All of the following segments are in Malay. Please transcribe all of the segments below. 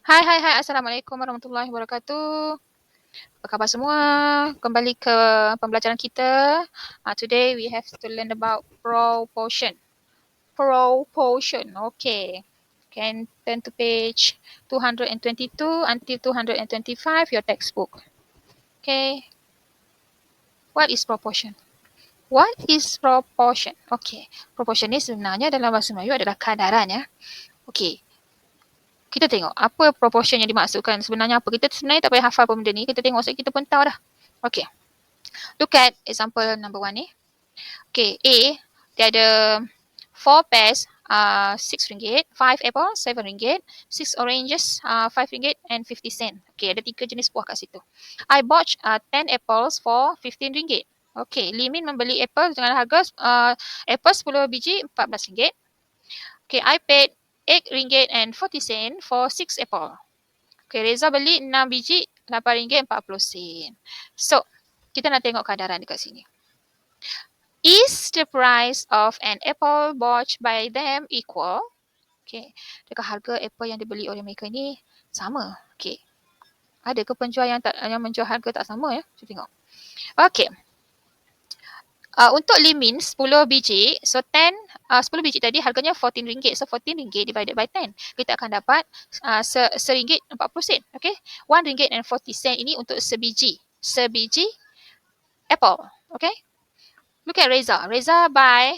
Hai. Assalamualaikum warahmatullahi wabarakatuh. Apa khabar semua? Kembali ke pembelajaran kita. Today we have to learn about proportion. Proportion. Okay. Can turn to page 222 until 225, your textbook. Okay. What is proportion? What is proportion? Okay. Proportion ni sebenarnya dalam bahasa Melayu adalah kadaran ya. Okay. Kita tengok apa proportion yang dimaksudkan sebenarnya apa. Kita sebenarnya tak payah hafal pun benda ni. Kita tengok so kita pun tahu dah. Okay. Look at example number 1 ni. Okay, A, dia ada 4 pears, RM6, 5 apples, RM7, 6 oranges, RM5 and 50 cent. Okay, ada 3 jenis buah kat situ. I bought 10 apples for RM15. Okay, Limin membeli apple dengan harga apple 10 biji RM14. Okay, I paid RM8 and 40 cent for 6 apple. Okay, Reza beli 6 biji RM8 40 sen. So, kita nak tengok kadaran dekat sini. Is the price of an apple bought by them equal? Okay, adakah harga apple yang dibeli oleh mereka ni sama? Okay, ada ke penjual yang menjual harga tak sama ya? Kita tengok. Okay. Untuk Limin 10 biji, so 10 biji tadi harganya RM14. So RM14 divided by 10. Kita akan dapat RM1.40. Okay. RM1.40 ini untuk sebiji. Sebiji apple. Okay. Look at Reza. Reza buy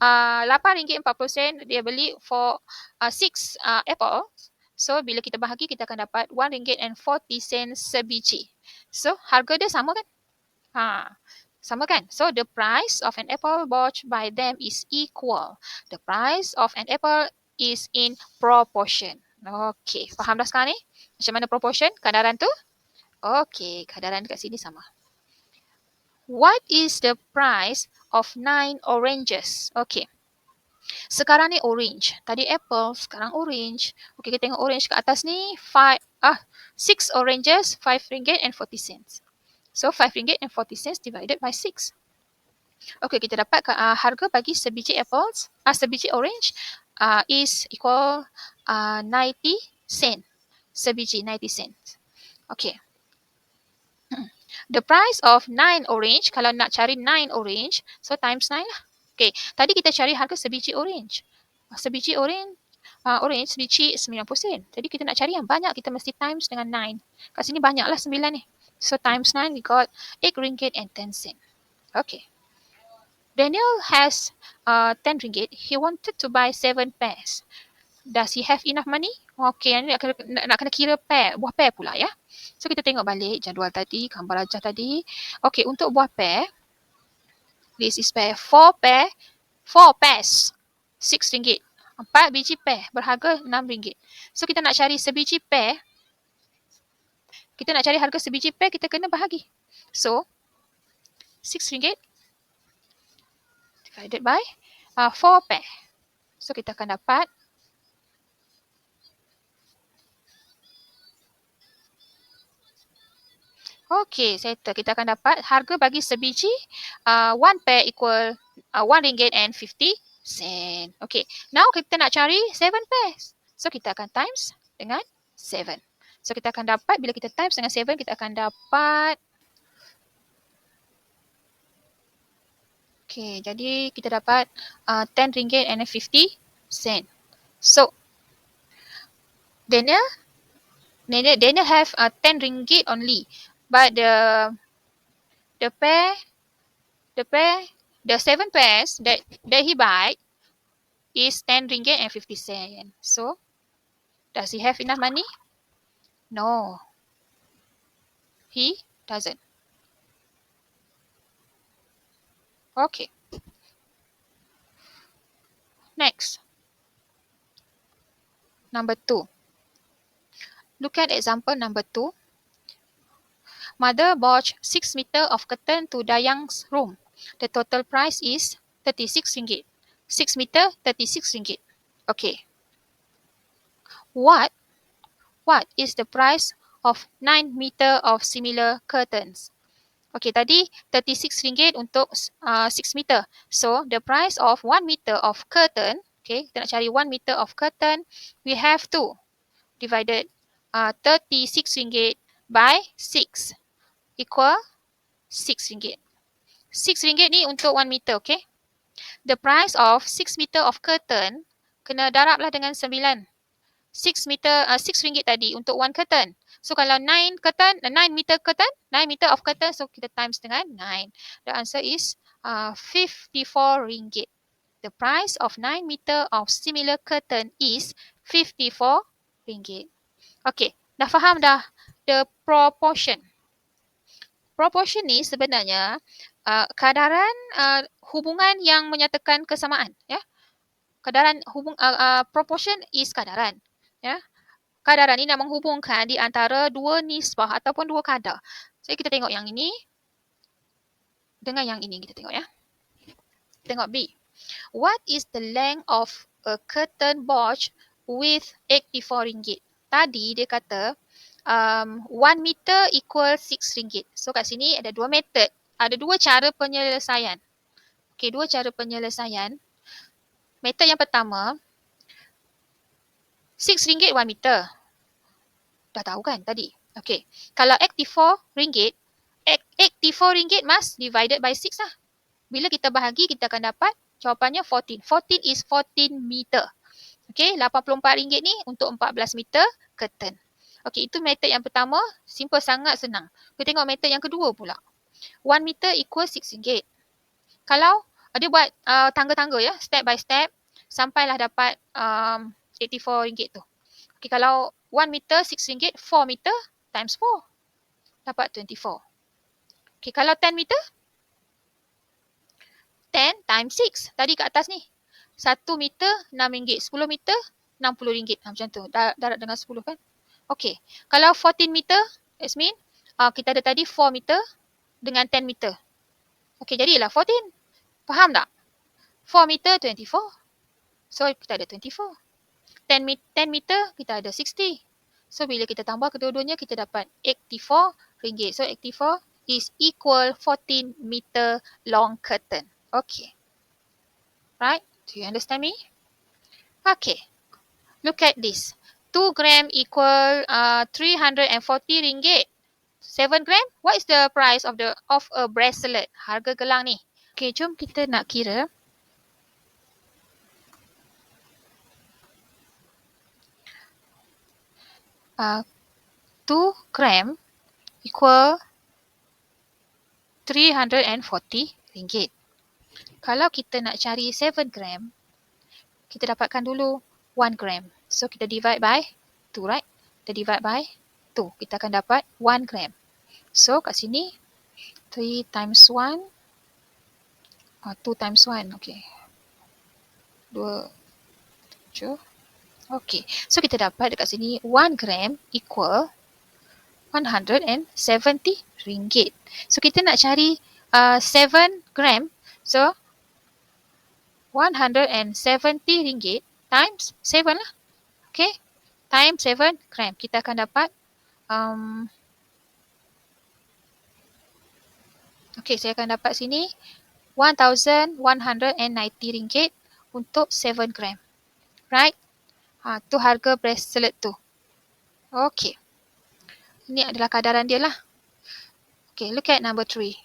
RM8.40. Dia beli for 6 apple. So bila kita bahagi kita akan dapat RM1.40 sebiji. So harga dia sama kan? Sama kan? So the price of an apple bought by them is equal. The price of an apple is in proportion. Okay, faham dah sekarang ni? Macam mana proportion? Kadaran tu? Okay, kadaran dekat sini sama. What is the price of 9 oranges? Okay. Sekarang ni orange. Tadi apple, sekarang orange. Okay, kita tengok orange kat atas ni. 6 oranges, RM5.40. So RM5.40 divided by 6. Okay, kita dapat harga bagi sebiji apples, sebiji orange is equal 90 cent. Sebiji 90 cent. Okay. The price of 9 orange, kalau nak cari 9 orange, so times 9 lah. Okay, tadi kita cari harga sebiji orange. Sebiji orange, sebiji 90 sen. Jadi kita nak cari yang banyak, kita mesti times dengan 9. Kat sini banyaklah 9 ni. So times 9, we got RM8 and 10 cent. Okay. Daniel has RM10. He wanted to buy 7 pairs. Does he have enough money? Okay, nak kena kira pair, buah pair pula ya. So kita tengok balik jadual tadi, gambar rajah tadi. Okay, untuk buah pair, this is pair. 4 pairs, RM6. 4 biji pair berharga RM6. So kita nak cari sebiji pair. Kita nak cari harga sebiji pair, kita kena bahagi. So, RM6 divided by 4 pair. So kita akan dapat okay, settle. Kita akan dapat harga bagi sebiji 1 pair equal RM1.50. Okay, now kita nak cari 7 pairs. So kita akan times dengan 7. So kita akan dapat, bila kita times dengan 7, kita akan dapat okay, jadi kita dapat RM10.50. So Daniel have RM10 only, but the 7 pairs that he buy is RM10.50. So does he have enough money? No, he doesn't. Okay. Next. Number 2. Look at example number 2. Mother bought 6 meter of curtain to Dayang's room. The total price is RM36. 6 meter, RM36. Okay. What is the price of 9 meter of similar curtains? Okay, tadi RM36 untuk 6 meter. So, the price of 1 meter of curtain, okay, kita nak cari 1 meter of curtain, we have to divided 36 ringgit by 6 equal 6 ringgit. 6 ringgit ni untuk 1 meter, okay? The price of 6 meter of curtain kena darablah dengan 9. 6 ringgit tadi untuk 1 curtain. So kalau 9 meter curtain, 9 meter of curtain, so kita times dengan 9. The answer is 54 ringgit. The price of 9 meter of similar curtain is 54 ringgit. Okay, dah faham dah the proportion. Proportion ni sebenarnya kadaran hubungan yang menyatakan kesamaan, ya. Kadaran proportion is kadaran, ya. Kadaran ni nak menghubungkan di antara dua nisbah ataupun dua kadar. So kita tengok yang ini dengan yang ini, kita tengok, ya. Tengok B. What is the length of a curtain board with 84 ringgit? Tadi dia kata 1 meter equal 6 ringgit. So kat sini ada dua method. Ada dua cara penyelesaian. Okay, dua cara penyelesaian. Method yang pertama, 6 ringgit 1 meter. Dah tahu kan tadi? Okay. Kalau 84 ringgit, 84 ringgit must divided by 6 lah. Bila kita bahagi, kita akan dapat jawapannya 14. 14 is 14 meter. Okay, 84 ringgit ni untuk 14 meter curtain. Okay, itu method yang pertama. Simple, sangat senang. Kita tengok method yang kedua pula. 1 meter equal 6 ringgit. Kalau dia buat tangga-tangga, ya, step by step, sampailah dapat 84 ringgit tu. Okay, kalau 1 meter 6 ringgit, 4 meter times 4. Dapat 24. Okay, kalau 10 meter, 10 times 6. Tadi kat atas ni. 1 meter 6 ringgit. 10 meter 60 ringgit. Macam tu. Darat dengan 10 kan. Okay. Kalau 14 meter, that mean kita ada tadi 4 meter dengan 10 meter. Okay, jadilah 14. Faham tak? 4 meter 24. So kita ada 24. 10 meter kita ada 60. So bila kita tambah kedua-duanya, kita dapat 84 ringgit. So 84 is equal 14 meter long curtain. Okay. Right? Do you understand me? Okay. Look at this. 2 gram equal 340 ringgit. 7 gram? What is the price of a bracelet? Harga gelang ni. Okay, jom kita nak kira. Uh, 2 gram equal 340 ringgit. Kalau kita nak cari 7 gram, kita dapatkan dulu 1 gram. So kita divide by 2, right? Kita divide by 2. Kita akan dapat 1 gram. So kat sini 3 times 1. 2 times 1. Okay. 2. 7. Okay. So kita dapat dekat sini 1 gram equal 170 ringgit. So kita nak cari 7 gram. So 170 ringgit times 7 lah. Okay. Times 7 gram. Kita akan dapat okay, saya akan dapat sini 1,190 ringgit untuk 7 gram. Right? Tu harga bracelet tu. Okay. Ini adalah kadaran dia lah. Okay, look at number 3.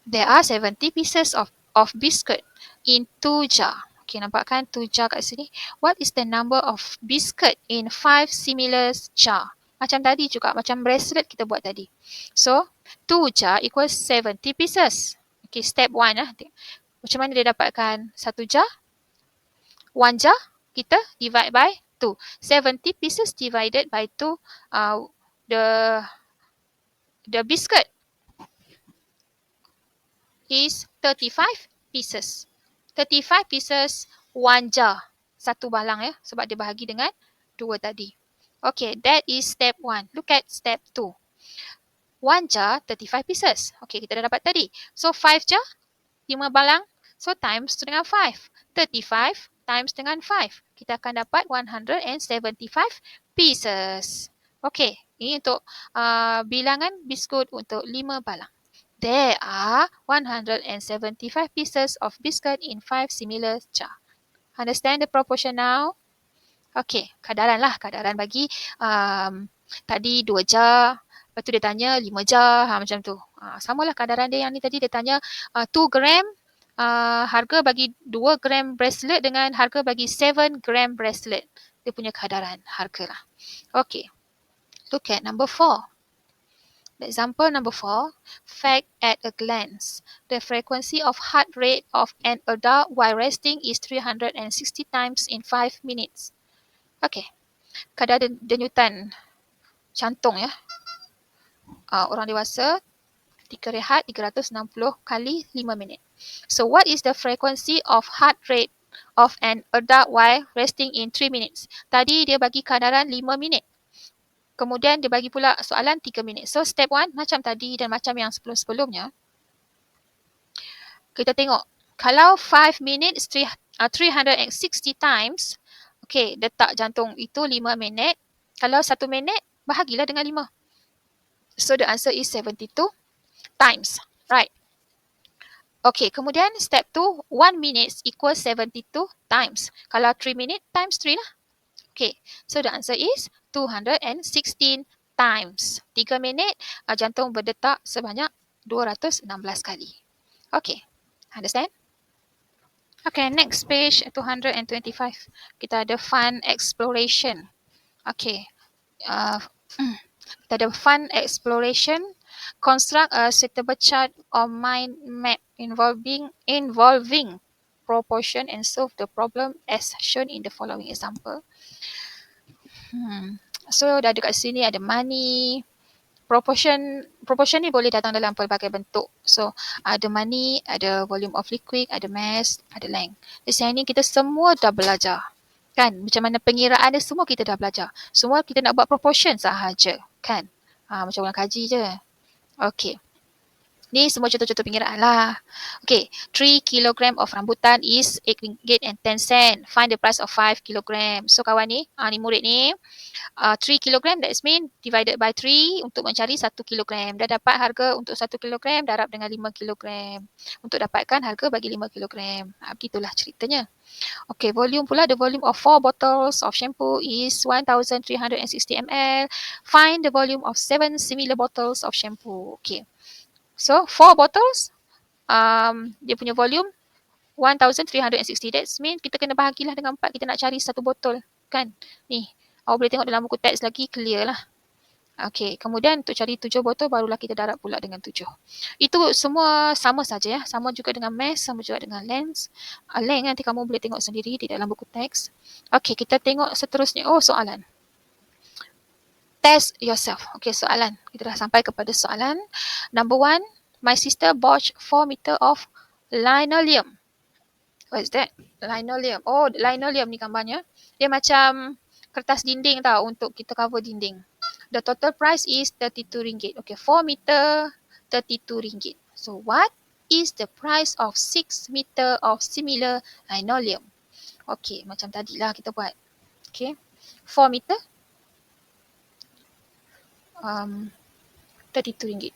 There are 70 pieces of biscuit in 2 jar. Okay, nampak kan 2 jar kat sini. What is the number of biscuit in 5 similar jar? Macam tadi juga, macam bracelet kita buat tadi. So, 2 jar equals 70 pieces. Okay, step 1 lah. Macam mana dia dapatkan 1 jar? 1 jar, kita divide by 2. 70 pieces divided by 2, the biscuit is 35 pieces. 35 pieces, 1 jar. Satu balang, ya, sebab dia bahagi dengan 2 tadi. Okay, that is step 1. Look at step 2. 1 jar, 35 pieces. Okay, kita dah dapat tadi. So 5 jar, 5 balang. So times dengan 5. 35 times dengan 5. Kita akan dapat 175 pieces. Okay, ini untuk bilangan biskut untuk 5 balang. There are 175 pieces of biscuit in 5 similar jar. Understand the proportion now? Okey, kadaran lah. Kadaran bagi tadi 2 jar, lepas tu dia tanya 5 jar, macam tu. Samalah kadaran dia yang ni tadi dia tanya 2 gram, harga bagi 2 gram bracelet dengan harga bagi 7 gram bracelet. Dia punya kadaran harga lah. Okey, look at number 4. Example number 4, fact at a glance. The frequency of heart rate of an adult while resting is 360 times in 5 minutes. Okey, kadar denyutan jantung ya. Orang dewasa ketika rehat 360 kali 5 minit. So what is the frequency of heart rate of an adult while resting in 3 minutes? Tadi dia bagi kadaran 5 minit. Kemudian dia bagi pula soalan 3 minit. So step 1 macam tadi dan macam yang sebelum-sebelumnya. Kita tengok kalau 5 minutes 360 times, okey, detak jantung itu 5 minit. Kalau 1 minit, bahagilah dengan 5. So the answer is 72 times. Right. Okay, kemudian step 2, 1 minute equals 72 times. Kalau 3 minute times 3 lah. Okay, so the answer is 216 times. 3 minit jantung berdetak sebanyak 216 kali. Okay, understand? Okay, next page 225. Kita ada fun exploration. Okay. Kita ada fun exploration. Construct a suitable chart or mind map involving proportion and solve the problem as shown in the following example. So dah dekat sini ada money. Proportion ni boleh datang dalam pelbagai bentuk. So ada money, ada volume of liquid, ada mass, ada length. Di sini kita semua dah belajar. Kan? Macam mana pengiraan dia semua kita dah belajar. Semua kita nak buat proportion sahaja. Kan? Macam orang kaji je. Okay. Ni semua contoh-contoh pengiraan lah. Okay. 3 kg of rambutan is RM8.10. Find the price of 5 kg. So kawan ni, ni murid ni. 3 kg, that mean divided by 3 untuk mencari 1 kg. Dah dapat harga untuk 1 kg, darab dengan 5 kg. Untuk dapatkan harga bagi 5 kg. Begitulah ceritanya. Okay, volume pula, the volume of 4 bottles of shampoo is 1360 ml. Find the volume of 7 similar bottles of shampoo. Okay. So, 4 bottles, dia punya volume 1360. That means kita kena bahagilah dengan 4. Kita nak cari 1 botol. Kan? Ni. Awak boleh tengok dalam buku teks lagi, clear lah. Okay, kemudian untuk cari 7 botol, barulah kita darab pula dengan 7. Itu semua sama saja ya. Sama juga dengan mass, sama juga dengan length. Length nanti kamu boleh tengok sendiri di dalam buku teks. Okay, kita tengok seterusnya. Oh, soalan. Test yourself. Okay, soalan. Kita dah sampai kepada soalan. Number 1, my sister bought 4 meter of linoleum. What is that? Linoleum. Oh, linoleum ni gambarnya. Dia macam kertas dinding tau untuk kita cover dinding. The total price is RM32. Okay, 4 meter, RM32. So, what is the price of 6 meter of similar linoleum? Okay, macam tadilah kita buat. Okay, 4 meter, RM32.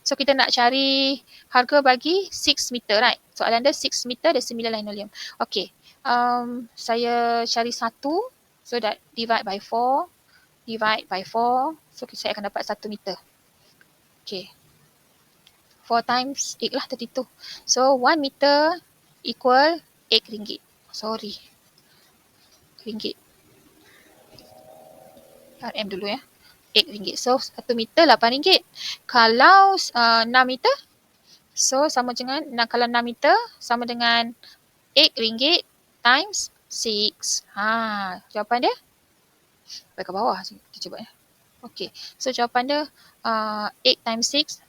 So, kita nak cari harga bagi 6 meter, right? Soalan dia 6 meter dan similar linoleum. Okay, saya cari 1. So, that divide by 4. Divide by 4. So, saya akan dapat 1 meter. Okay. 4 times 8 lah, 32. So, 1 meter equal RM8. Sorry. Ringgit. RM dulu ya. RM8. So, 1 meter RM8. Kalau 6 meter, so sama dengan, kalau 6 meter sama dengan RM8 times 6. Jawapan dia? Baik ke bawah kita cuba ya. Okay. So, jawapan dia 8 times 6.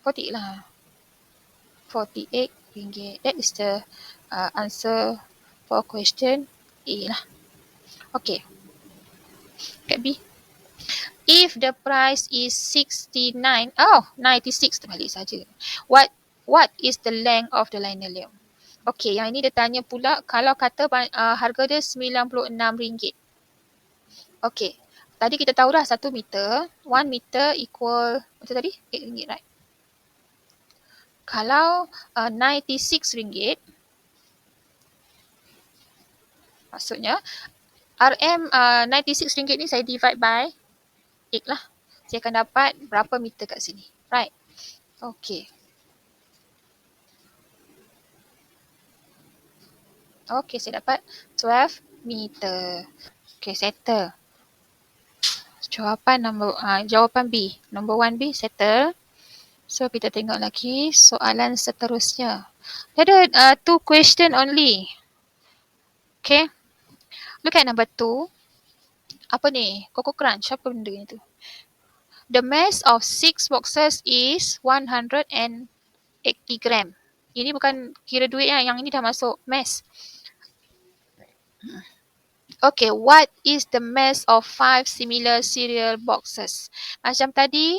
48 lah. RM48. That is the answer for question A lah. Okay. Kat B. If the price is 96 terbalik saja. What is the length of the linoleum? Okay, yang ini dia tanya pula kalau kata harga dia RM96. Okay. Tadi kita tahu dah 1 meter, 1 meter equal, macam tadi? RM8, right? Kalau RM96, Maksudnya RM96 ni saya divide by 8 lah. Saya akan dapat berapa meter kat sini. Right. Okay. Okay, saya dapat 12 meter. Okay, settle. Jawapan B. Number 1B, settle. So, kita tengok lagi soalan seterusnya. Dia ada 2 question only. Okay. Look at number 2. Apa ni? Coco Crunch. Apa benda ni tu? The mass of 6 boxes is 180 gram. Ini bukan kira duit ya. Yang ini dah masuk mass. Okay, what is the mass of 5 similar cereal boxes? Macam tadi,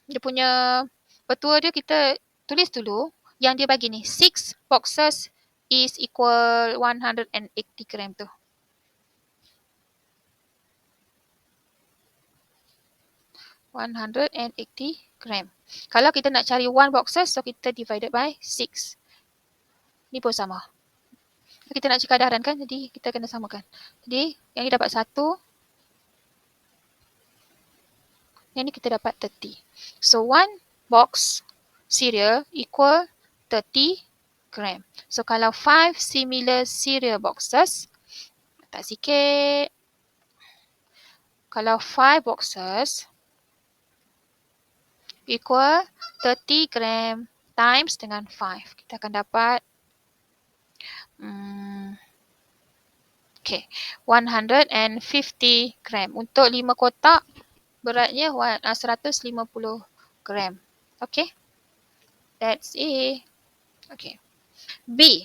dia punya petua dia kita tulis dulu. Yang dia bagi ni, 6 boxes is equal 180 gram tu. gram. Kalau kita nak cari 1 boxes, so kita divided by 6. Ni pun sama. Kita nak cari kadaran kan, jadi kita kena samakan. Jadi, yang ni dapat 1. Yang ni kita dapat 30. So, 1 box cereal equal 30 gram. So, kalau 5 similar cereal boxes, tak sikit. Kalau 5 boxes equal 30 gram times dengan 5. Kita akan dapat 150 gram. Untuk 5 kotak, beratnya 150 gram. Okay. That's it. Okay. B.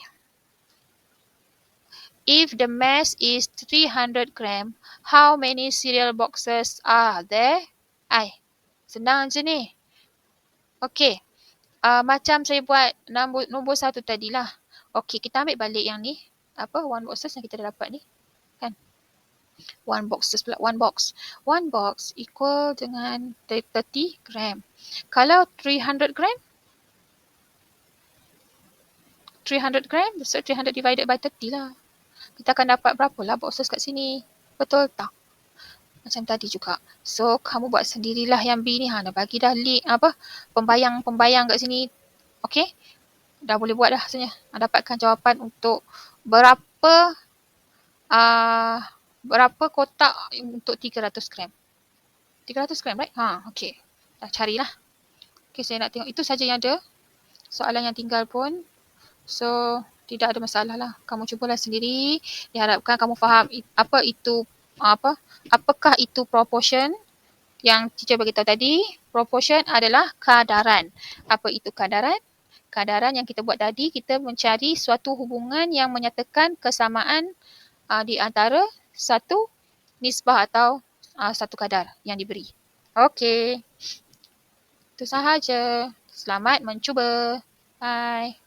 If the mass is 300 gram, how many cereal boxes are there? Senang je ni. Okay. Macam saya buat nombor 1 tadilah. Okay, kita ambil balik yang ni. 1 boxes yang kita dah dapat ni. Kan? 1 boxes pula. 1 box. 1 box equal dengan 30 gram. Kalau 300 gram? 300 gram, so 300 divided by 30 lah. Kita akan dapat berapa lah boxes kat sini. Betul tak? Macam tadi juga. So, kamu buat sendirilah yang B ni. Dah bagi dah pembayang kat sini. Okay? Dah boleh buat dah sebenarnya. Dapatkan jawapan untuk berapa kotak untuk 300 gram. 300 gram, right? Okay. Dah carilah. Okay, saya nak tengok. Itu saja yang ada. Soalan yang tinggal pun. So, tidak ada masalah lah. Kamu cubalah sendiri. Diharapkan kamu faham apakah itu proportion yang teacher beritahu tadi. Proportion adalah kadaran. Apa itu kadaran? Kadaran yang kita buat tadi, kita mencari suatu hubungan yang menyatakan kesamaan di antara satu nisbah atau satu kadar yang diberi. Okey. Itu sahaja. Selamat mencuba. Bye.